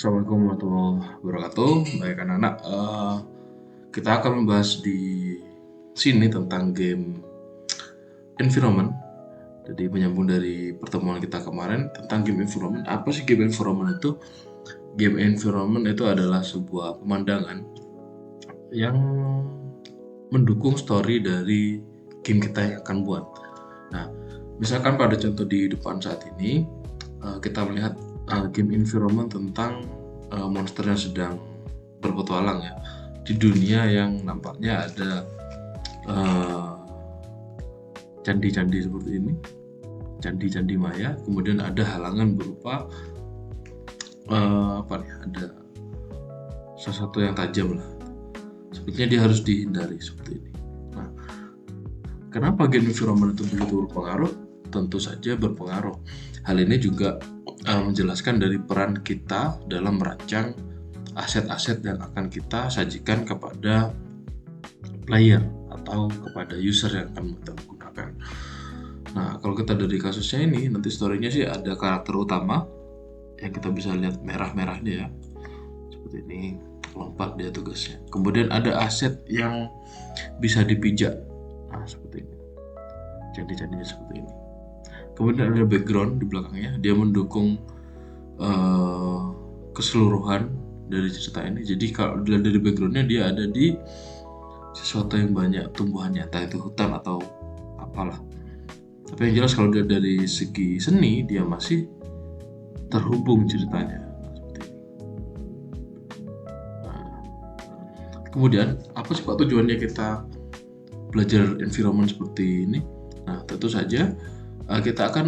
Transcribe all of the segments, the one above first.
Assalamualaikum warahmatullahi wabarakatuh. Baik anak-anak, kita akan membahas di sini tentang game environment. Jadi menyambung dari pertemuan kita kemarin tentang game environment. Apa sih game environment itu? Game environment itu adalah sebuah pemandangan yang mendukung story dari game kita yang akan buat. Nah, misalkan pada contoh di depan saat ini, kita melihat game environment tentang monster yang sedang berpetualang ya di dunia yang nampaknya ada candi-candi seperti ini, candi-candi Maya. Kemudian ada halangan berupa ada sesuatu yang tajam lah. Sepertinya dia harus dihindari seperti ini. Nah, kenapa game environment itu begitu berpengaruh? Tentu saja berpengaruh. Hal ini juga menjelaskan dari peran kita dalam merancang aset-aset yang akan kita sajikan kepada player atau kepada user yang akan kita gunakan. Nah, kalau kita dari kasusnya ini, nanti story-nya sih ada karakter utama yang kita bisa lihat merah-merahnya ya. Seperti ini, lompat dia tugasnya. Kemudian ada aset yang bisa dipijak. Nah, seperti ini. Candi-candinya seperti ini. Kemudian ada background di belakangnya, dia mendukung keseluruhan dari cerita ini. Jadi kalau dilihat dari backgroundnya, dia ada di sesuatu yang banyak tumbuhannya, entah itu hutan atau apalah. Tapi yang jelas kalau dilihat dari segi seni, dia masih terhubung ceritanya. Nah, kemudian apa sih Pak tujuannya kita belajar environment seperti ini? Nah, tentu saja kita akan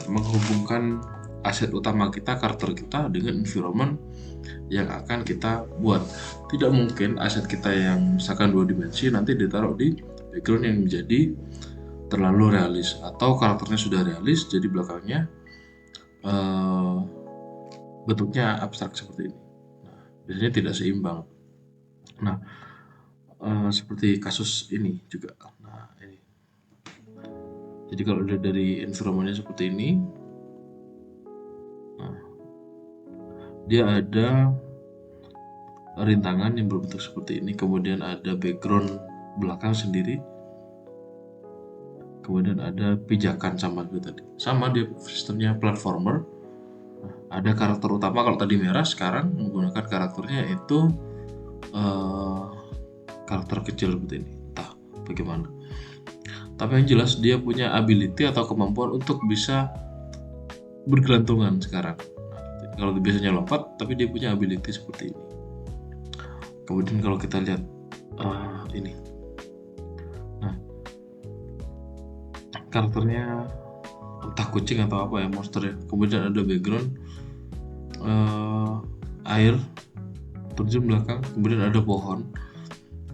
menghubungkan aset utama kita, karakter kita dengan environment yang akan kita buat. Tidak mungkin aset kita yang misalkan 2 dimensi nanti ditaruh di background yang menjadi terlalu realis, atau karakternya sudah realis jadi belakangnya bentuknya abstrak seperti ini. Nah, biasanya tidak seimbang. Nah, seperti kasus ini juga. Nah, ini. Jadi kalau dari environmentnya seperti ini, dia ada rintangan yang berbentuk seperti ini, kemudian ada background belakang sendiri, kemudian ada pijakan sama tadi. Sama dia sistemnya platformer. Ada karakter utama, kalau tadi merah, sekarang menggunakan karakternya itu karakter kecil seperti ini, entah bagaimana. Tapi yang jelas dia punya ability atau kemampuan untuk bisa bergelantungan sekarang. Kalau biasanya lompat, tapi dia punya ability seperti ini. Kemudian kalau kita lihat ini, nah karakternya entah kucing atau apa ya, monster ya. Kemudian ada background air terjun belakang, kemudian ada pohon,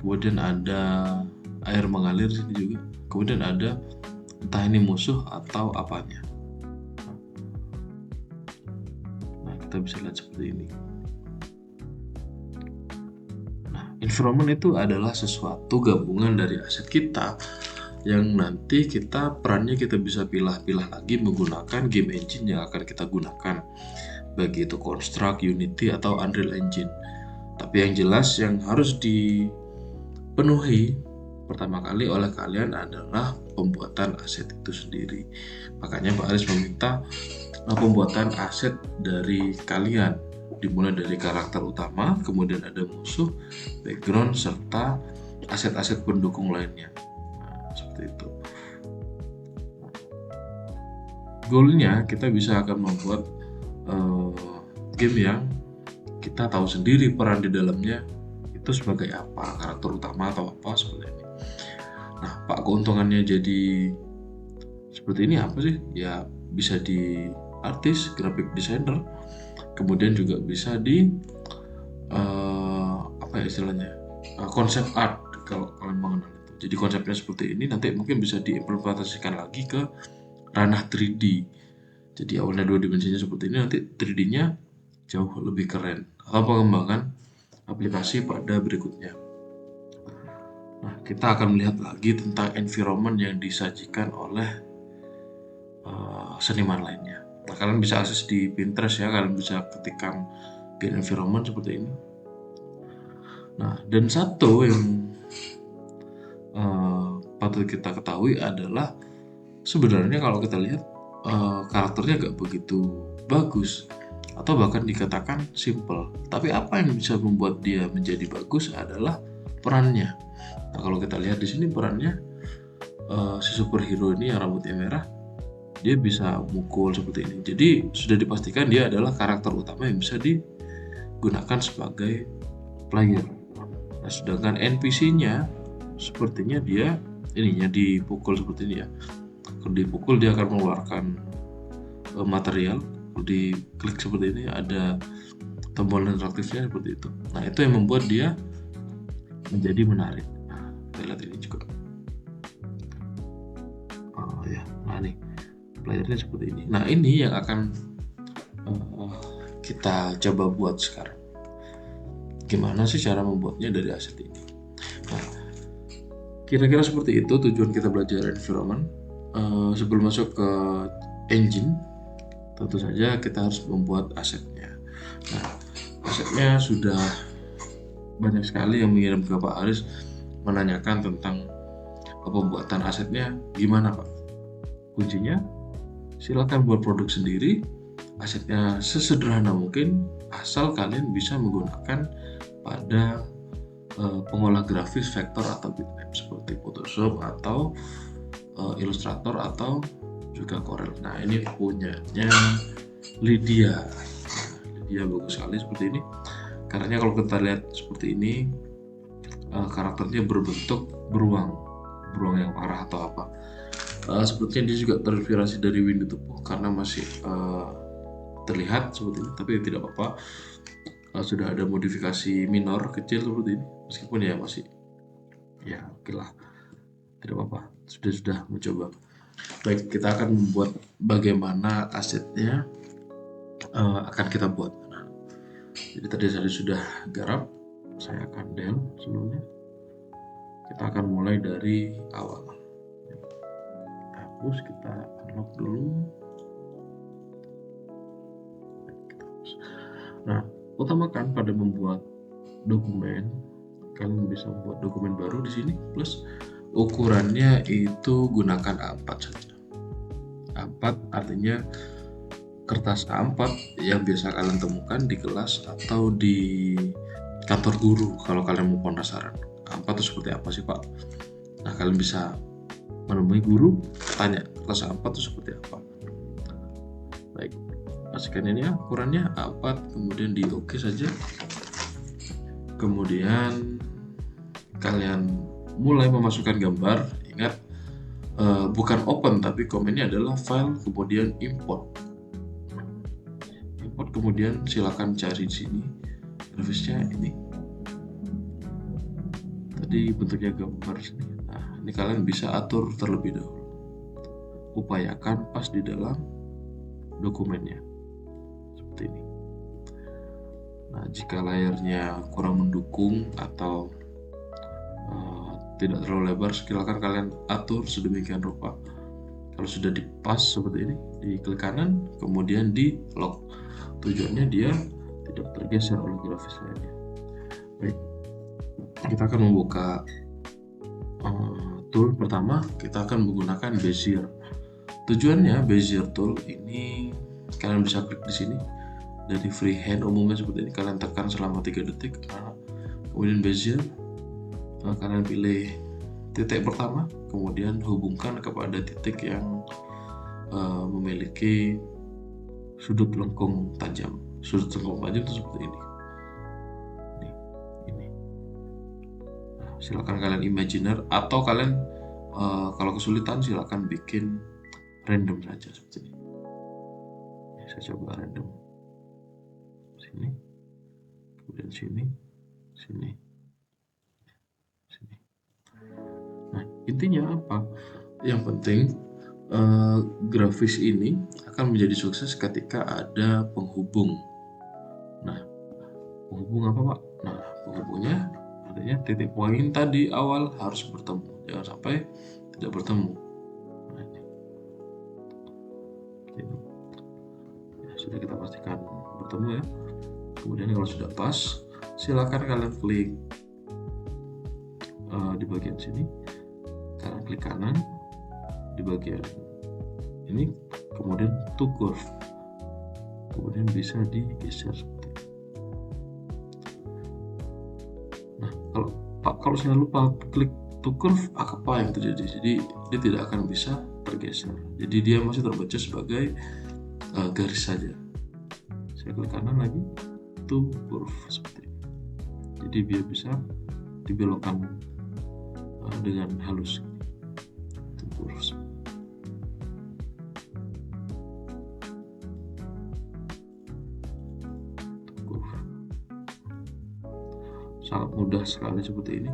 kemudian ada air mengalir sini juga, kemudian ada entah ini musuh atau apanya. Nah, kita bisa lihat seperti ini. Environment itu adalah sesuatu gabungan dari aset kita yang nanti perannya kita bisa pilah-pilah lagi menggunakan game engine yang akan kita gunakan, baik itu Construct, Unity, atau Unreal Engine. Tapi yang jelas yang harus dipenuhi pertama kali oleh kalian adalah pembuatan aset itu sendiri. Makanya Pak Aris meminta pembuatan aset dari kalian, dimulai dari karakter utama, kemudian ada musuh, background, serta aset-aset pendukung lainnya. Nah, seperti itu. Goalnya kita bisa akan membuat game yang kita tahu sendiri peran di dalamnya itu sebagai apa, karakter utama atau apa, seperti ini. Nah, Pak, keuntungannya jadi seperti ini apa sih? Ya bisa di artis, graphic designer, kemudian juga bisa di istilahnya konsep art kalau kalian mengenal itu. Jadi konsepnya seperti ini, nanti mungkin bisa diimplementasikan lagi ke ranah 3D. Jadi awalnya 2 dimensinya seperti ini, nanti 3D-nya jauh lebih keren, atau pengembangan aplikasi pada berikutnya. Nah, kita akan melihat lagi tentang environment yang disajikan oleh seniman lainnya. Nah, kalian bisa akses di Pinterest ya, kalian bisa ketikkan gain environment seperti ini. Nah, dan satu yang patut kita ketahui adalah sebenarnya kalau kita lihat karakternya gak begitu bagus atau bahkan dikatakan simple. Tapi apa yang bisa membuat dia menjadi bagus adalah perannya. Nah, kalau kita lihat di sini perannya si superhero ini yang rambutnya merah, dia bisa mukul seperti ini. Jadi sudah dipastikan dia adalah karakter utama yang bisa digunakan sebagai player. Nah, sedangkan NPC-nya sepertinya dia ininya dipukul seperti ini ya. Kalau dipukul dia akan mengeluarkan material. Kalau diklik seperti ini ada tombol interaktifnya seperti itu. Nah, itu yang membuat dia menjadi menarik. Nah, kita lihat ini juga. Ya, nah nih playernya seperti ini. Nah, ini yang akan kita coba buat sekarang. Gimana sih cara membuatnya dari aset ini? Nah, kira-kira seperti itu tujuan kita belajar environment. Sebelum masuk ke engine, tentu saja kita harus membuat asetnya. Nah, asetnya sudah banyak sekali yang mengirim ke Pak Aris menanyakan tentang pembuatan asetnya gimana Pak. Kuncinya silakan buat produk sendiri, asetnya sesederhana mungkin asal kalian bisa menggunakan pada pengolah grafis vektor atau bitmap seperti Photoshop atau Illustrator atau juga Corel. Nah, ini punyanya Lydia. Lydia bagus sekali seperti ini. Karena kalau kita lihat seperti ini, karakternya berbentuk beruang yang parah atau apa. Sepertinya dia juga terinspirasi dari Winnie the Pooh karena masih terlihat seperti ini, tapi tidak apa-apa. Sudah ada modifikasi minor kecil seperti ini, meskipun ya masih ya oke lah, tidak apa-apa. Sudah mencoba. Baik, kita akan membuat bagaimana asetnya akan kita buat. Nah, jadi tadi saya sudah garap, saya akan del sebelumnya. Kita akan mulai dari awal. Hapus, kita unlock dulu. Nah, utamakan pada membuat dokumen, kalian bisa membuat dokumen baru di sini, plus ukurannya itu gunakan A4 saja. A4 artinya kertas A4 yang biasa kalian temukan di kelas atau di kantor guru kalau kalian mau penasaran. A4 itu seperti apa sih Pak? Nah, kalian bisa menemui guru, tanya kertas A4 itu seperti apa. Baik, pastikan ini ya ukurannya A4, kemudian di OK saja. Kemudian kalian mulai memasukkan gambar. Ingat, bukan open tapi komennya adalah file kemudian import, kemudian silakan cari di sini grafisnya ini. Tadi bentuknya gambar sini. Nah, ini kalian bisa atur terlebih dahulu. Upayakan pas di dalam dokumennya seperti ini. Nah, jika layarnya kurang mendukung atau tidak terlalu lebar, silakan kalian atur sedemikian rupa. Kalau sudah dipas seperti ini, diklik kanan, kemudian di lock. Tujuannya dia tidak tergeser oleh grafis lainnya. Baik, kita akan membuka tool pertama. Kita akan menggunakan Bezier. Tujuannya Bezier tool ini kalian bisa klik di sini dari freehand umumnya seperti ini. Kalian tekan selama 3 detik. Kemudian Bezier, kalian pilih titik pertama, kemudian hubungkan kepada titik yang memiliki sudut lengkung tajam. Sudut lengkung tajam itu seperti ini. Ini. Nah, silakan kalian imaginer atau kalian kalau kesulitan silakan bikin random saja seperti ini. Saya coba random. Sini, kemudian sini. Nah, intinya apa? Yang penting grafis ini akan menjadi sukses ketika ada penghubung. Nah, penghubung apa Pak? Nah, penghubungnya artinya titik poin tadi awal harus bertemu, jangan sampai tidak bertemu. Nah, ini. sudah kita pastikan bertemu ya. Kemudian kalau sudah pas, silakan kalian klik di bagian sini, kalian klik kanan di bagian ini, kemudian to curve, kemudian bisa digeser seperti ini. Nah, kalau saya lupa klik to curve, apa yang terjadi? Jadi dia tidak akan bisa tergeser, jadi dia masih terbaca sebagai garis saja. Saya klik kanan lagi, to curve seperti ini, jadi dia bisa dibelokkan dengan halus. To curve. Sangat mudah sekali seperti ini.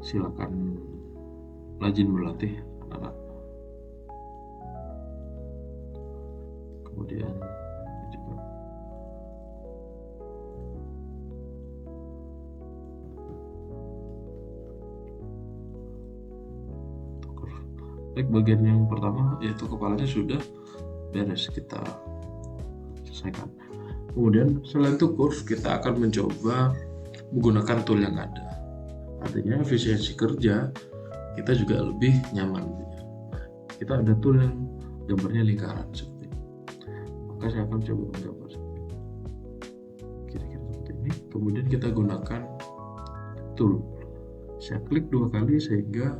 Silakan rajin berlatih anak-anak. Kemudian juga baik, bagian yang pertama yaitu kepalanya sudah beres, kita selesaikan. Kemudian selain itu curve, kita akan mencoba menggunakan tool yang ada. Artinya efisiensi kerja kita juga lebih nyaman. Kita ada tool yang gambarnya lingkaran seperti ini. Maka saya akan coba menggambar seperti ini. Kira-kira seperti ini. Kemudian kita gunakan tool. Saya klik 2 kali sehingga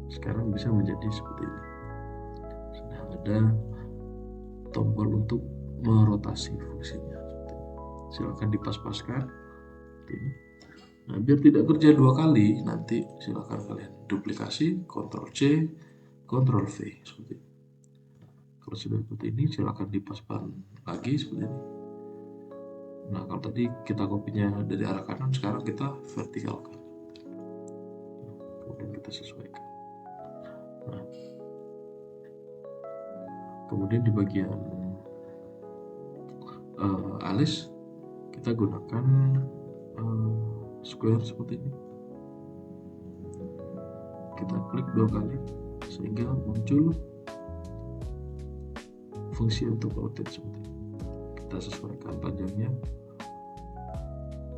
sekarang bisa menjadi seperti ini. Sudah ada tombol untuk merotasi fungsinya. Silakan dipas-paskan seperti ini. Nah, biar tidak kerja 2 kali, nanti silakan kalian duplikasi, Ctrl C, Ctrl V seperti ini. Kalau sudah seperti ini, silakan dipaskan lagi seperti ini. Nah, kalau tadi kita kopinya dari arah kanan, sekarang kita vertikalkan. Kemudian kita sesuaikan. Nah, kemudian di bagian alis kita gunakan square seperti ini. Kita klik 2 kali sehingga muncul fungsi untuk rotate seperti ini. Kita sesuaikan panjangnya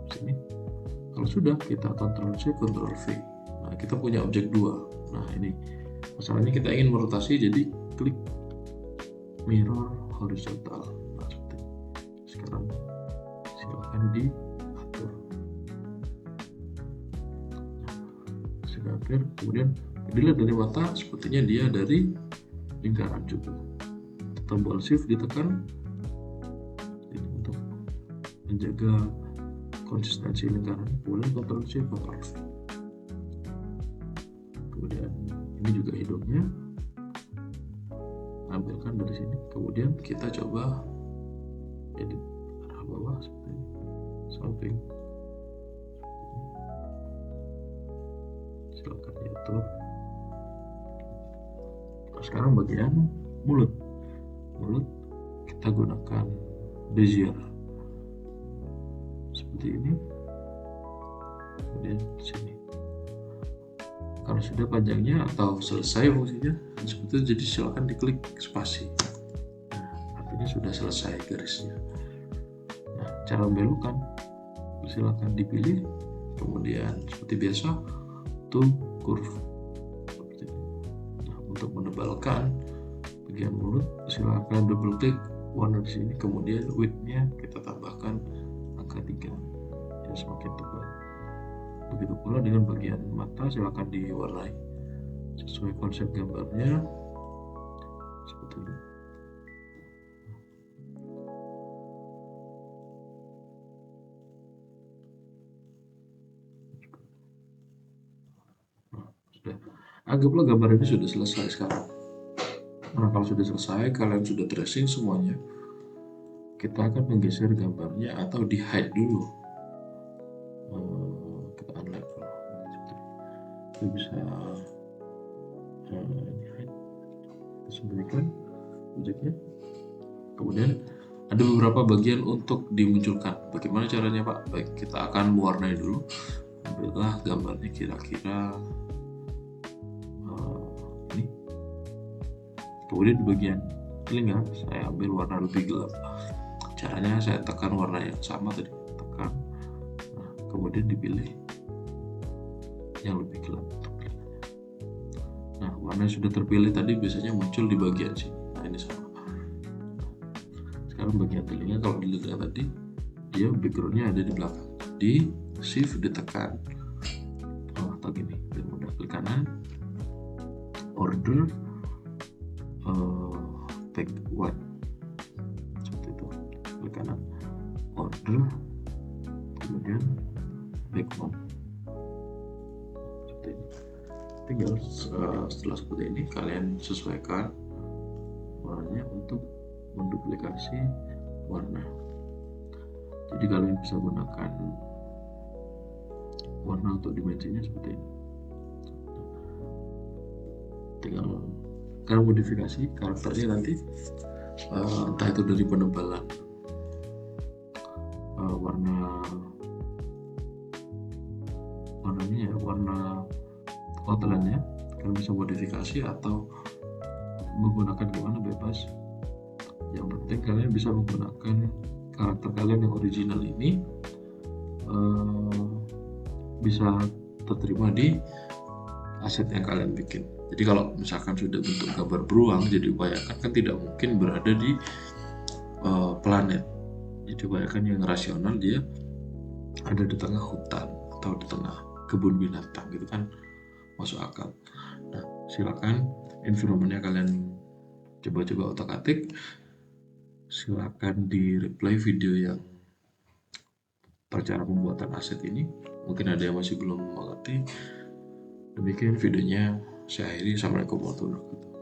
sini. Kalau sudah, kita Ctrl C, Ctrl V. Nah, kita punya objek 2. Nah, ini masalahnya kita ingin merotasi, jadi klik mirror horizontal. Nah, seperti ini. Sekarang silakan diatur. Sudah atur. Kemudian dilihat dari mata, sepertinya dia dari lingkaran juga. Tombol shift ditekan ini untuk menjaga konsistensi lingkaran. Kemudian Ctrl C, Ctrl V. Kemudian ini juga hidungnya, ambilkan dari sini. Kemudian kita coba edit arah bawah seperti ini, samping. Silakan diatur. Nah, sekarang bagian mulut kita gunakan Bezier seperti ini. Kemudian sini, kalau sudah panjangnya atau selesai fungsinya seperti itu, jadi silakan diklik spasi. Artinya sudah selesai garisnya. Nah, cara membelokkan silakan dipilih, kemudian seperti biasa to curve seperti ini. Nah, untuk menebalkan bagian mulut silakan double klik warna di sini, kemudian width-nya kita tambahkan angka 3 ya, semakin tebal. Begitu pula dengan bagian mata, silakan diwarnai sesuai konsep gambarnya seperti ini. Nah, sudah. Anggaplah gambar ini sudah selesai sekarang. Nah, kalau sudah selesai, kalian sudah tracing semuanya, kita akan menggeser gambarnya atau di hide dulu. Kita unlevel. Kita bisa di hide, kita sembunyikan objeknya. Kemudian ada beberapa bagian untuk dimunculkan. Bagaimana caranya, Pak? Baik, kita akan mewarnai dulu. Ambillah gambarnya kira-kira ini. Kemudian di bagian telinga, saya ambil warna lebih gelap. Caranya saya tekan warna yang sama tadi, tekan, nah, kemudian dipilih yang lebih gelap untuk telinganya. Nah, warna yang sudah terpilih tadi biasanya muncul di bagian sini. Nah, ini sama. Sekarang bagian telinga, kalau dilihat tadi, dia backgroundnya ada di belakang. Di shift ditekan, atau gini, biar mudah, klik kanan, order, back one, seperti itu, klik kanan, order, kemudian back one, seperti ini. Tinggal setelah seperti ini kalian sesuaikan warnanya untuk menduplikasi warna. Jadi kalian bisa gunakan warna untuk dimensinya seperti ini. Tinggal kalian modifikasi karakternya nanti, entah itu dari penebalan warnanya ya, warna outline-nya kalian bisa modifikasi atau menggunakan gimana, bebas. Yang penting kalian bisa menggunakan karakter kalian yang original ini bisa terterima di aset yang kalian bikin. Jadi kalau misalkan sudah bentuk gambar beruang, jadi upayakan kan tidak mungkin berada di planet. Jadi upayakan yang rasional dia ada di tengah hutan atau di tengah kebun binatang, gitu kan masuk akal. Nah, silakan environment-nya kalian coba-coba otak-atik. Silakan di reply video yang cara pembuatan aset ini. Mungkin ada yang masih belum mengerti. Demikian videonya saya akhiri. Assalamualaikum warahmatullahi wabarakatuh.